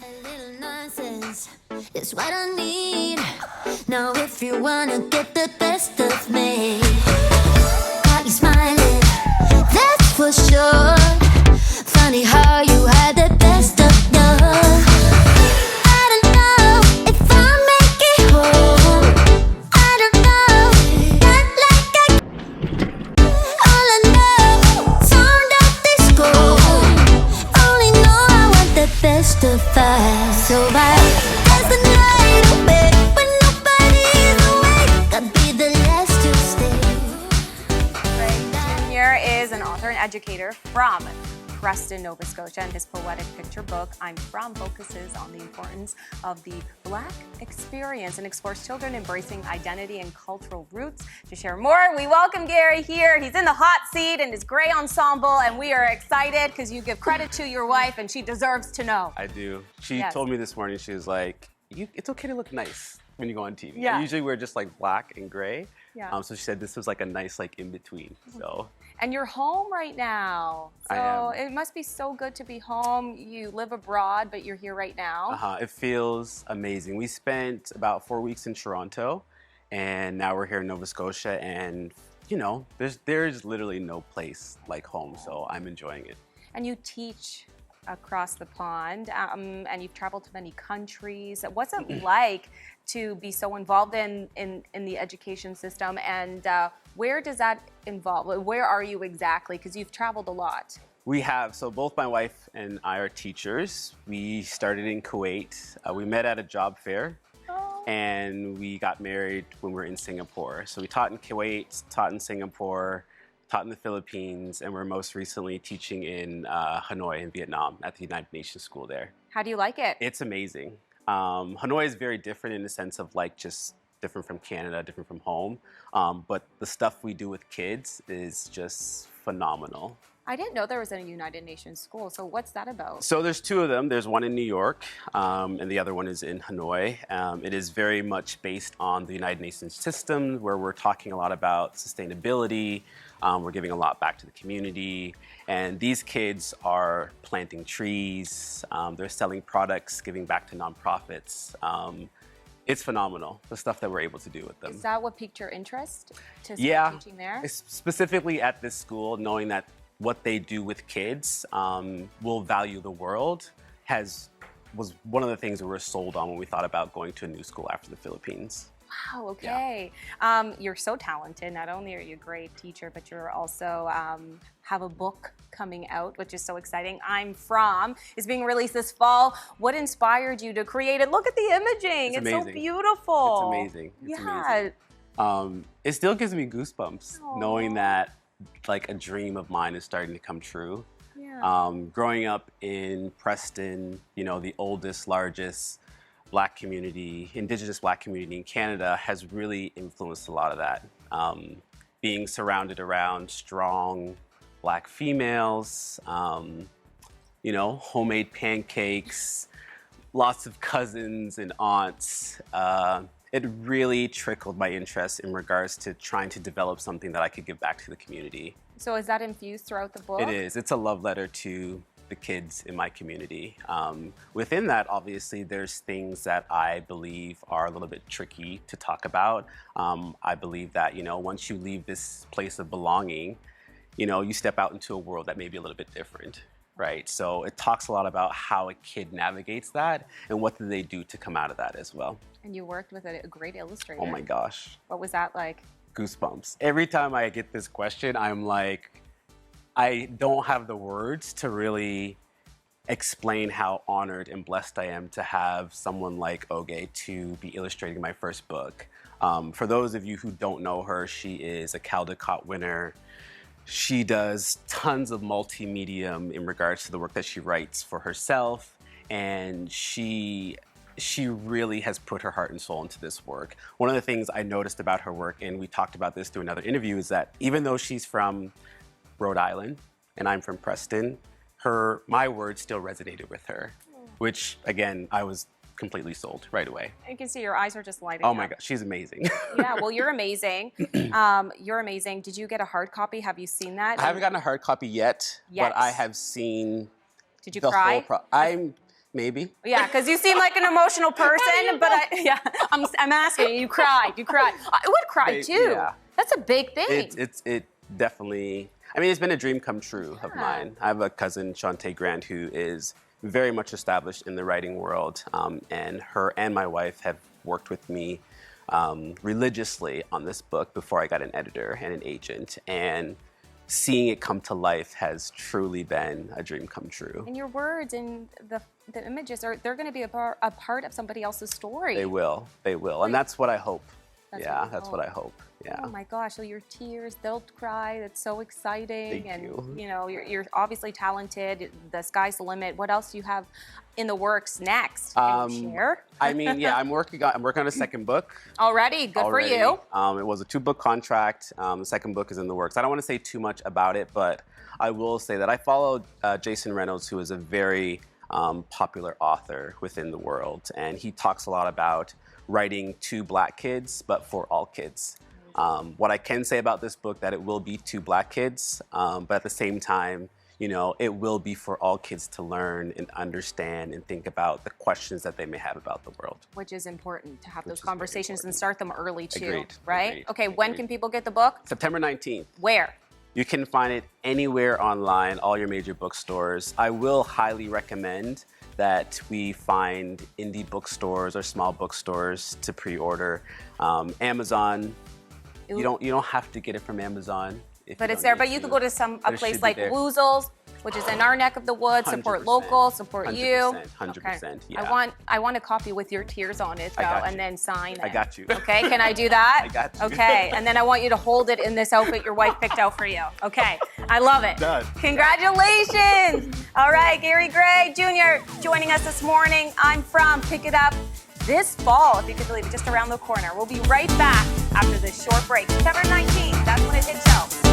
A little nonsense is what I need. Now, if you wanna get the best of me, got you smiling, that's for sure. Funny how you had the best of love. I don't know if I'll make it home. I don't know, not like I. All I know, sound of disco. Only know I want the best of us. So I dance the night away when nobody's awake. I'll be the last to stay. Ray Jr. is an author and educator from Preston, Nova Scotia, and his poetic picture book, I'm From, focuses on the importance of the Black experience and explores children embracing identity and cultural roots. To share more, we welcome Gary here. He's in the hot seat in his gray ensemble, and we are excited because you give credit to your wife, and she deserves to know. I do. She Yes. told me this morning, she was like, it's okay to look nice when you go on TV. Yeah. I usually wear just like black and gray. Yeah. So she said this was like a nice like in between. So And you're home right now. So I am. it must be so good to be home. You live abroad, but you're here right now. it feels amazing. We spent about 4 weeks in Toronto, and now we're here in Nova Scotia, and you know, there's literally no place like home. So I'm enjoying it. And you teach across the pond, and you've traveled to many countries. What's it like to be so involved in the education system, and where does that involve? Where are you exactly? Because you've traveled a lot. We have, so both my wife and I are teachers. We started in Kuwait. We met at a job fair, and we got married when we were in Singapore. So we taught in Kuwait, taught in Singapore, taught in the Philippines, and we're most recently teaching in Hanoi in Vietnam at the United Nations School there. How do you like it? It's amazing. Hanoi is very different in the sense of like just different from Canada, different from home. But the stuff we do with kids is just phenomenal. I didn't know there was a United Nations school. So what's that about? So there's two of them. There's one in New York, and the other one is in Hanoi. It is very much based on the United Nations system, where we're talking a lot about sustainability. We're giving a lot back to the community. And these kids are planting trees. They're selling products, giving back to nonprofits. It's phenomenal, the stuff that we're able to do with them. Is that what piqued your interest to start Yeah, teaching there? specifically at this school, knowing that what they do with kids will value the world was one of the things that we were sold on when we thought about going to a new school after the Philippines. Wow, okay. You're so talented. Not only are you a great teacher, but you're also have a book coming out, which is so exciting. I'm From is being released this fall. What inspired you to create it? Look at the imaging. It's so amazing. beautiful. It's amazing. It's yeah. amazing. It still gives me goosebumps knowing that like a dream of mine is starting to come true. Yeah. Growing up in Preston, you know, the oldest, largest Black community, Indigenous Black community in Canada has really influenced a lot of that. Being surrounded around strong Black females, you know, homemade pancakes, lots of cousins and aunts. It really trickled my interest in regards to trying to develop something that I could give back to the community. So is that infused throughout the book? It is. It's a love letter to the kids in my community. Within that, obviously, there's things that I believe are a little bit tricky to talk about. I believe that, you know, once you leave this place of belonging, you know, you step out into a world that may be a little bit different, right? So it talks a lot about how a kid navigates that and what do they do to come out of that as well. And you worked with a great illustrator. Oh my gosh. What was that like? Goosebumps. Every time I get this question, I'm like, I don't have the words to really explain how honored and blessed I am to have someone like Oge to be illustrating my first book. For those of you who don't know her, she is a Caldecott winner. She does tons of multimedia in regards to the work that she writes for herself, and she really has put her heart and soul into this work. One of the things I noticed about her work, and we talked about this through another interview, is that even though she's from Rhode Island and I'm from Preston, my words still resonated with her, which again, I was completely sold right away. You can see your eyes are just lighting Oh up. my God, she's amazing. Yeah, well, you're amazing. You're amazing. Did you get a hard copy? Have you seen that? I haven't gotten a hard copy yet, Yet. but I have seen Did you the cry? whole Maybe. Yeah, because you seem like an emotional person, but I'm asking you. You cried. I would cry too. Yeah. That's a big thing. It definitely. I mean, it's been a dream come true of mine. I have a cousin, Shantae Grant, who is very much established in the writing world, and her and my wife have worked with me religiously on this book before I got an editor and an agent, and seeing it come to life has truly been a dream come true. And your words and the images they're going to be a part of somebody else's story. They will, and that's what I hope. That's what I hope. Yeah. Oh my gosh! So your tears, they'll cry. That's so exciting. Thank you. You know, you're obviously talented. The sky's the limit. What else do you have in the works next? Can you share? I mean, yeah, I'm working on a second book. Already, good for you. It was a 2-book contract. The second book is in the works. I don't want to say too much about it, but I will say that I followed Jason Reynolds, who is a very popular author within the world, and he talks a lot about writing to Black kids, but for all kids. What I can say about this book, that it will be to Black kids, but at the same time, you know, it will be for all kids to learn and understand and think about the questions that they may have about the world. Which is important to have those conversations and start them early too, Agreed. right? Agreed. Okay, when can people get the book? September 19th. Where? You can find it anywhere online, all your major bookstores. I will highly recommend that we find indie bookstores or small bookstores to pre-order. Amazon, you don't have to get it from Amazon. But it's there. But you could go to a place like Woozles, which is in our neck of the woods. Support local, support you. 100%. Yeah. I want a copy with your tears on it, though, and then sign it. I got you. Okay, can I do that? I got you. Okay, and then I want you to hold it in this outfit your wife picked out for you. Okay, I love it. Done. Congratulations. All right, Gary Gray Jr. joining us this morning. I'm from Pick It Up this fall, if you could believe it, just around the corner. We'll be right back after this short break. September 19th, that's when it hits show.